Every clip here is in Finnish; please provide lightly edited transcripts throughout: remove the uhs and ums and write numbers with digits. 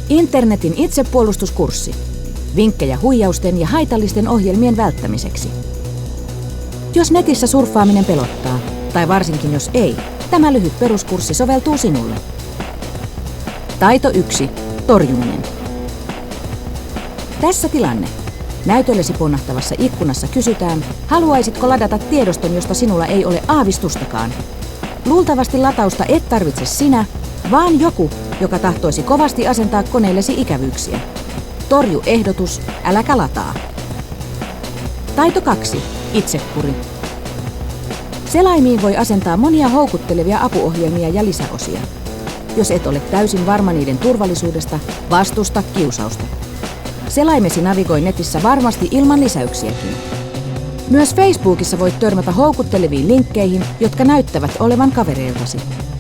Internetin itsepuolustuskurssi. Vinkkejä huijausten ja haitallisten ohjelmien välttämiseksi. Jos netissä surffaaminen pelottaa, tai varsinkin jos ei, tämä lyhyt peruskurssi soveltuu sinulle. Taito 1. Torjuminen. Tässä tilanne. Näytöllesi ponnahtavassa ikkunassa kysytään, haluaisitko ladata tiedoston, josta sinulla ei ole aavistustakaan. Luultavasti latausta et tarvitse sinä, vaan joku, joka tahtoisi kovasti asentaa koneellesi ikävyyksiä. Torju ehdotus, äläkä lataa. Taito 2. Itsekuri. Selaimiin voi asentaa monia houkuttelevia apuohjelmia ja lisäosia. Jos et ole täysin varma niiden turvallisuudesta, vastusta kiusausta. Selaimesi navigoi netissä varmasti ilman lisäyksiäkin. Myös Facebookissa voit törmätä houkutteleviin linkkeihin, jotka näyttävät olevan kavereiltasi.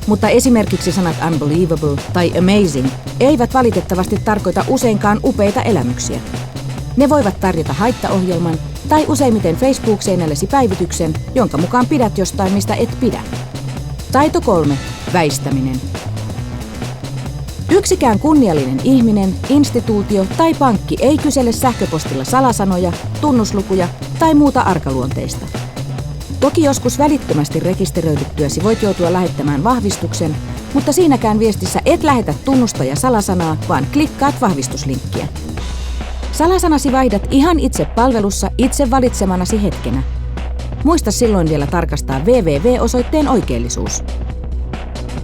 Mutta esimerkiksi sanat unbelievable tai amazing eivät valitettavasti tarkoita useinkaan upeita elämyksiä. Ne voivat tarjota haittaohjelman tai useimmiten Facebook-seinällesi päivityksen, jonka mukaan pidät jostain, mistä et pidä. Taito 3. Väistäminen. Yksikään kunniallinen ihminen, instituutio tai pankki ei kysele sähköpostilla salasanoja, tunnuslukuja tai muuta arkaluonteista. Toki joskus välittömästi rekisteröidyttyäsi voit joutua lähettämään vahvistuksen, mutta siinäkään viestissä et lähetä tunnusta ja salasanaa, vaan klikkaat vahvistuslinkkiä. Salasanasi vaihdat ihan itse palvelussa itse valitsemanasi hetkenä. Muista silloin vielä tarkastaa www-osoitteen oikeellisuus.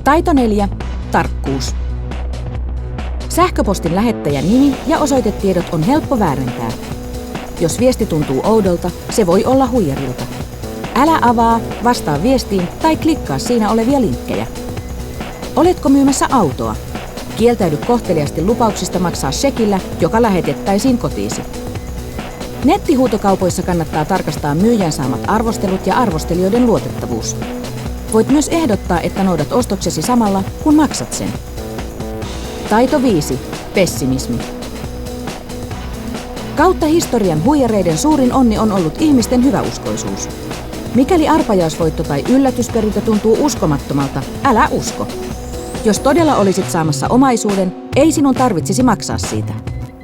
Taito 4. Tarkkuus. Sähköpostin lähettäjän nimi ja osoitetiedot on helppo väärentää. Jos viesti tuntuu oudolta, se voi olla huijarilta. Älä avaa, vastaa viestiin tai klikkaa siinä olevia linkkejä. Oletko myymässä autoa? Kieltäydy kohteliasti lupauksista maksaa shekillä, joka lähetettäisiin kotiisi. Nettihuutokaupoissa kannattaa tarkastaa myyjän saamat arvostelut ja arvostelijoiden luotettavuus. Voit myös ehdottaa, että noudat ostoksesi samalla, kun maksat sen. Taito 5. Pessimismi. Kautta historian huijareiden suurin onni on ollut ihmisten hyväuskoisuus. Mikäli arpajaisvoitto tai yllätysperintö tuntuu uskomattomalta, älä usko. Jos todella olisit saamassa omaisuuden, ei sinun tarvitsisi maksaa siitä.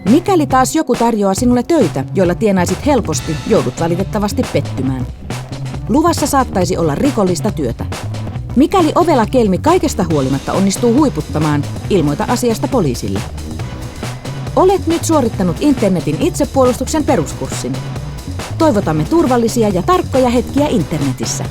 Mikäli taas joku tarjoaa sinulle töitä, joilla tienaisit helposti, joudut valitettavasti pettymään. Luvassa saattaisi olla rikollista työtä. Mikäli ovela kelmi kaikesta huolimatta onnistuu huiputtamaan, ilmoita asiasta poliisille. Olet nyt suorittanut internetin itsepuolustuksen peruskurssin. Toivotamme turvallisia ja tarkkoja hetkiä internetissä.